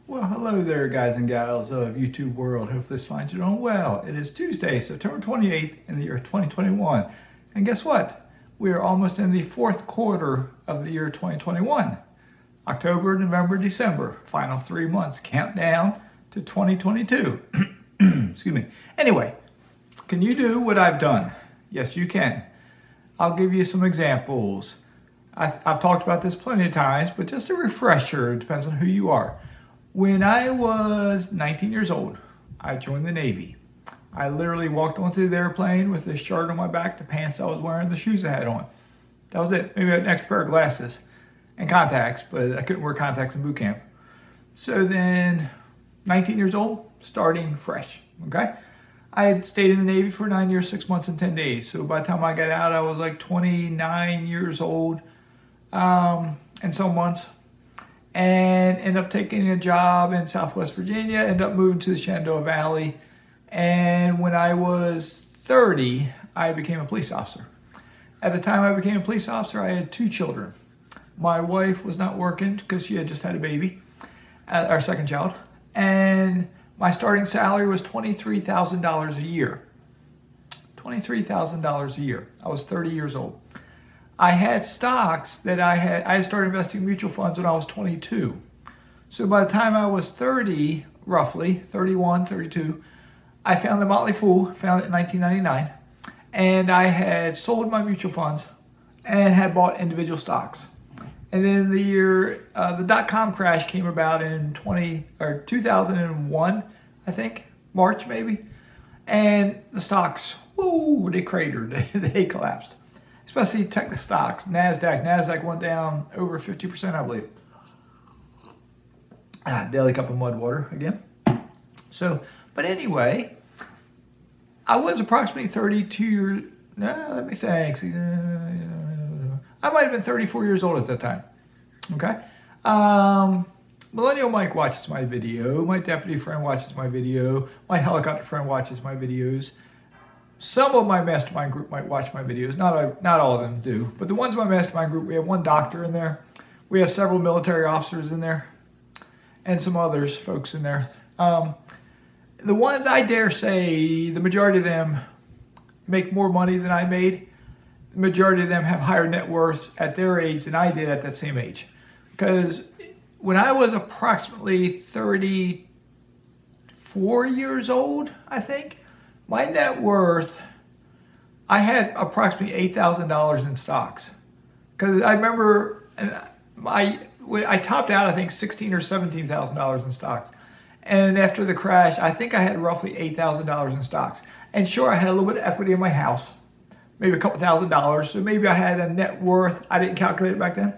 Well, hello there, guys and gals of YouTube world. Hope this finds you doing well. It is Tuesday, September 28th in the year 2021. And guess what? We are almost in the fourth quarter of the year 2021. October, November, December. Final 3 months. Countdown to 2022. Excuse me. Anyway, can you do what I've done? Yes, you can. I'll give you some examples. I've talked about this plenty of times, but just a refresher, it depends on who you are. When I was 19 years old, I joined the Navy. I literally walked onto the airplane with this shirt on my back, the pants I was wearing, the shoes I had on. That was it. Maybe an extra pair of glasses and contacts, but I couldn't wear contacts in boot camp. So then, 19 years old, starting fresh, okay? I had stayed in the Navy for 9 years, 6 months, and 10 days. So by the time I got out, I was like 29 years old and some months. And ended up taking a job in Southwest Virginia, ended up moving to the Shenandoah Valley. And when I was 30, I became a police officer. At the time I became a police officer, I had 2 children. My wife was not working because she had just had a baby, our second child. And my starting salary was $23,000 a year. $23,000 a year. I was 30 years old. I had stocks that I started investing in mutual funds when I was 22. So by the time I was 30, roughly, 31, 32, I found the Motley Fool, found it in 1999, and I had sold my mutual funds and had bought individual stocks. And then the dot-com crash came about in 2001, I think, March maybe, and the stocks, whoo, they cratered, they collapsed. Especially tech stocks, NASDAQ went down over 50%, I believe. Daily cup of mud water again. So, but anyway, I was approximately 32 years, let me think. I might have been 34 years old at that time, okay? Millennial Mike watches my video, my deputy friend watches my video, my helicopter friend watches my videos. Some of my mastermind group might watch my videos. Not all of them do. But the ones in my mastermind group, we have one doctor in there. We have several military officers in there. And some others, folks in there. The ones I dare say, the majority of them make more money than I made. The majority of them have higher net worths at their age than I did at that same age. Because when I was approximately 34 years old, I think, my net worth, I had approximately $8,000 in stocks. Because I remember I topped out, I think, $16,000 or $17,000 in stocks. And after the crash, I think I had roughly $8,000 in stocks. And sure, I had a little bit of equity in my house, maybe a couple $1,000s. So maybe I had a net worth, I didn't calculate it back then.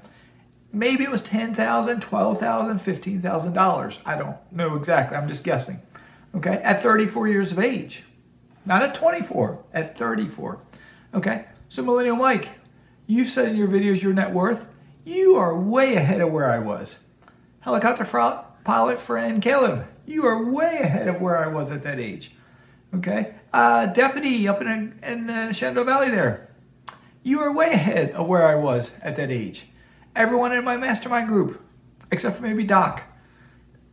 Maybe it was $10,000, $12,000, $15,000. I don't know exactly, I'm just guessing. Okay, at 34 years of age. Not at 24, at 34. Okay, so Millennial Mike, you've said in your videos your net worth. You are way ahead of where I was. Helicopter pilot friend Caleb, you are way ahead of where I was at that age. Okay, deputy up in the Shenandoah Valley there. You are way ahead of where I was at that age. Everyone in my mastermind group, except for maybe Doc.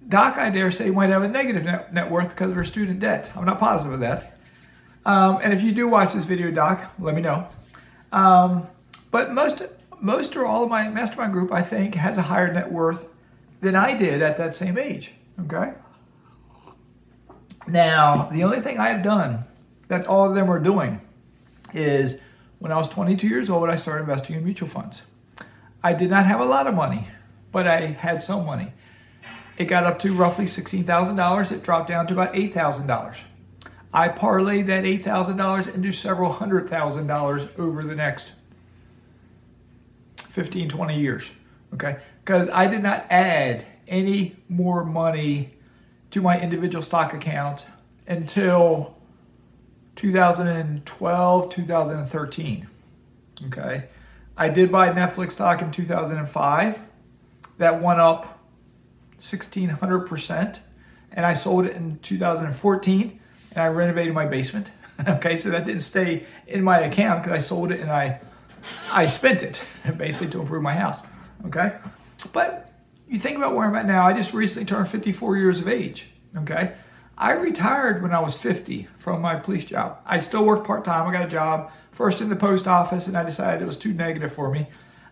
Doc, I dare say, might have a negative net worth because of her student debt. I'm not positive of that. And if you do watch this video, Doc, let me know. But most or all of my mastermind group, I think, has a higher net worth than I did at that same age, okay? Now, the only thing I have done that all of them are doing is when I was 22 years old, I started investing in mutual funds. I did not have a lot of money, but I had some money. It got up to roughly $16,000. It dropped down to about $8,000. I parlayed that $8,000 into several $100,000 over the next 15, 20 years, okay? Because I did not add any more money to my individual stock account until 2012, 2013, okay? I did buy Netflix stock in 2005. That went up 1,600%, and I sold it in 2014. And I renovated my basement. Okay, so that didn't stay in my account because I sold it and I spent it basically to improve my house. Okay, but you think about where I'm at now. I just recently turned 54 years of age, okay? I retired when I was 50 from my police job. I still worked part-time. I got a job first in the post office, and I decided it was too negative for me.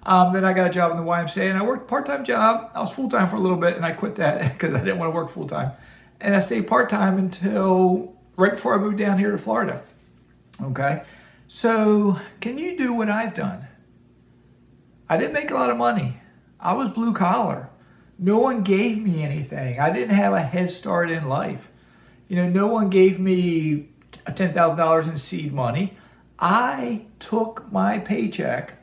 Then I got a job in the YMCA, and I worked a part-time job. I was full-time for a little bit, and I quit that because I didn't want to work full-time. And I stayed part-time until right before I moved down here to Florida, okay? So can you do what I've done? I didn't make a lot of money. I was blue collar. No one gave me anything. I didn't have a head start in life. You know, no one gave me $10,000 in seed money. I took my paycheck,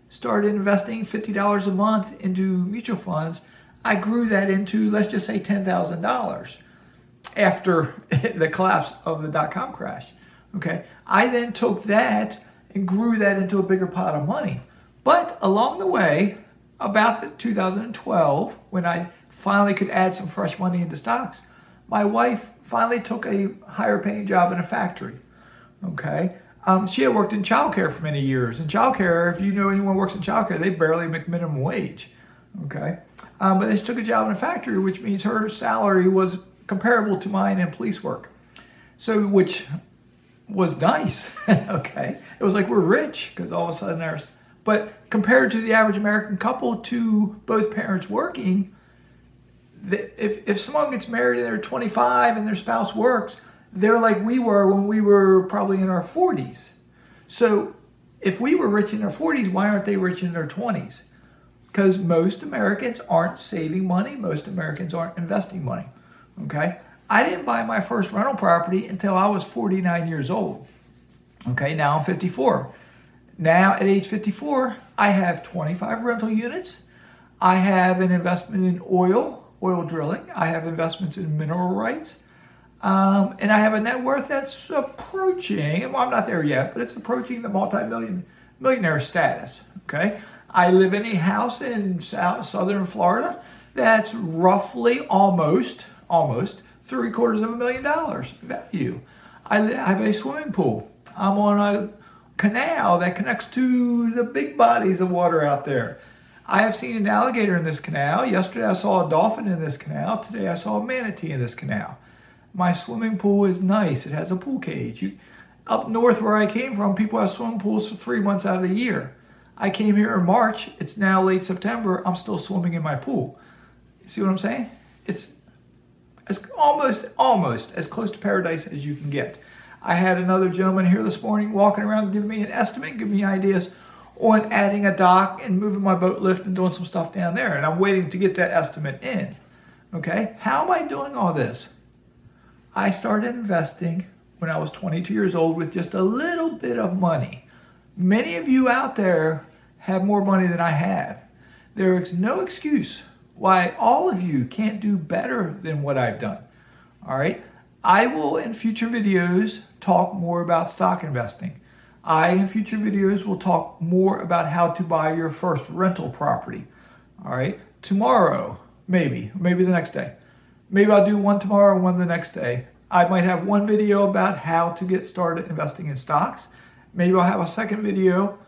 started investing $50 a month into mutual funds. I grew that into, let's just say, $10,000 after the collapse of the dot-com crash. Okay, I then took that and grew that into a bigger pot of money. But along the way, about 2012, when I finally could add some fresh money into stocks, my wife finally took a higher paying job in a factory. Okay, she had worked in childcare for many years. In childcare, if you know anyone who works in childcare, they barely make minimum wage. Okay, but then she took a job in a factory, which means her salary was comparable to mine in police work. So, which was nice. Okay, it was like we're rich because all of a sudden there's. But compared to the average American couple, to both parents working, if someone gets married and they're 25 and their spouse works, they're like we were when we were probably in our 40s. So if we were rich in our 40s, why aren't they rich in their 20s? Because most Americans aren't saving money. Most Americans aren't investing money. Okay? I didn't buy my first rental property until I was 49 years old. Okay, now I'm 54. Now, at age 54, I have 25 rental units. I have an investment in oil drilling. I have investments in mineral rights. And I have a net worth that's approaching, well, I'm not there yet, but it's approaching the millionaire status, okay? I live in a house in southern Florida that's roughly almost $750,000 value. I have a swimming pool. I'm on a canal that connects to the big bodies of water out there. I have seen an alligator in this canal. Yesterday I saw a dolphin in this canal. Today I saw a manatee in this canal. My swimming pool is nice. It has a pool cage. Up north where I came from, people have swimming pools for 3 months out of the year. I came here in March. It's now late September. I'm still swimming in my pool. You see what I'm saying? It's almost as close to paradise as you can get. I had another gentleman here this morning walking around giving me an estimate, giving me ideas on adding a dock and moving my boat lift and doing some stuff down there. And I'm waiting to get that estimate in. Okay, how am I doing all this? I started investing when I was 22 years old with just a little bit of money. Many of you out there have more money than I have. There is no excuse why all of you can't do better than what I've done. All right. I will in future videos talk more about stock investing. In future videos will talk more about how to buy your first rental property. All right. Tomorrow, maybe the next day. Maybe I'll do one tomorrow, one the next day. I might have one video about how to get started investing in stocks. Maybe I'll have a second video,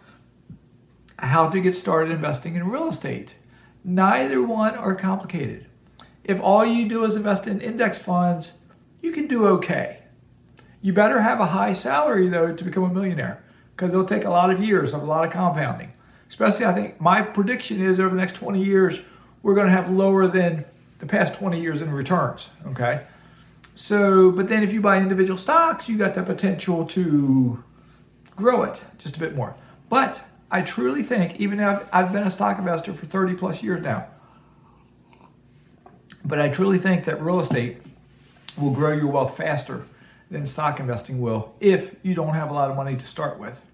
how to get started investing in real estate. Neither one are complicated. If all you do is invest in index funds, you can do okay. You better have a high salary, though, to become a millionaire, because it'll take a lot of years of a lot of compounding. Especially, I think my prediction is over the next 20 years, we're going to have lower than the past 20 years in returns, okay? So, but then if you buy individual stocks, you got the potential to grow it just a bit more. But I truly think, even though I've been a stock investor for 30 plus years now, but I truly think that real estate will grow your wealth faster than stock investing will if you don't have a lot of money to start with.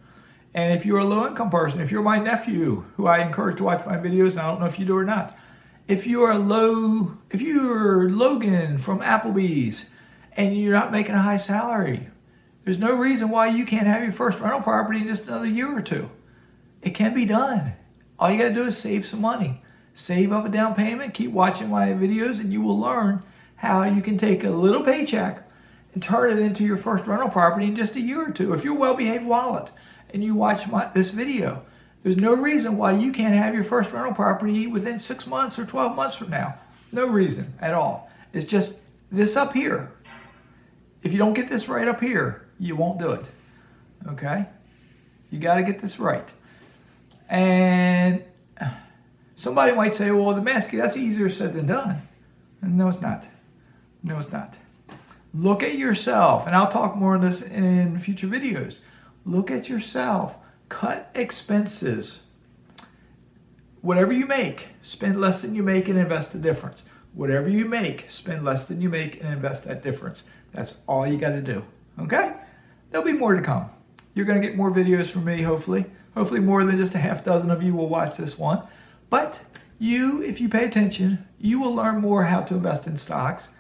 And if you're a low income person, if you're my nephew, who I encourage to watch my videos, and I don't know if you do or not, if you're Logan from Applebee's and you're not making a high salary, there's no reason why you can't have your first rental property in just another year or two. It can be done. All you got to do is save some money. Save up a down payment, keep watching my videos, and you will learn how you can take a little paycheck and turn it into your first rental property in just a year or two. If you're a well-behaved wallet and you watch this video, There's no reason why you can't have your first rental property within 6 months or 12 months from now. No reason at all. It's just this up here. If you don't get this right up here, you won't do it. Okay? You got to get this right. And somebody might say, well, the mazske, that's easier said than done. No, it's not. No, it's not. Look at yourself, and I'll talk more on this in future videos. Look at yourself. Cut expenses. Whatever you make, spend less than you make and invest the difference. Whatever you make, spend less than you make and invest that difference. That's all you got to do. Okay? There'll be more to come. You're going to get more videos from me, hopefully. Hopefully more than just a half dozen of you will watch this one. But you, if you pay attention, you will learn more how to invest in stocks,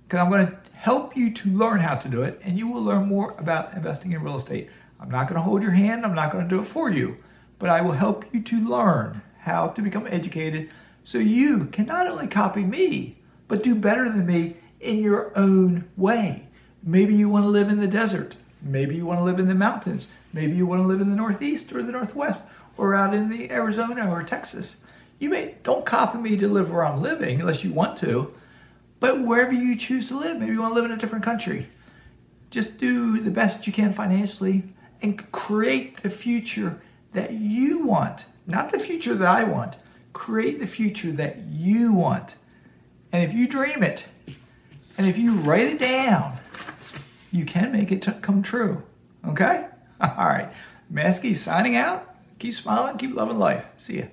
because I'm going to help you to learn how to do it, and you will learn more about investing in real estate. I'm not going to hold your hand. I'm not going to do it for you, but I will help you to learn how to become educated so you can not only copy me, but do better than me in your own way. Maybe you want to live in the desert. Maybe you want to live in the mountains. Maybe you want to live in the Northeast or the Northwest or out in the Arizona or Texas. Don't copy me to live where I'm living unless you want to, but wherever you choose to live, maybe you want to live in a different country. Just do the best you can financially and create the future that you want, not the future that I want. Create the future that you want. And if you dream it, and if you write it down, you can make it come true. Okay? All right. Mazske signing out. Keep smiling. Keep loving life. See ya.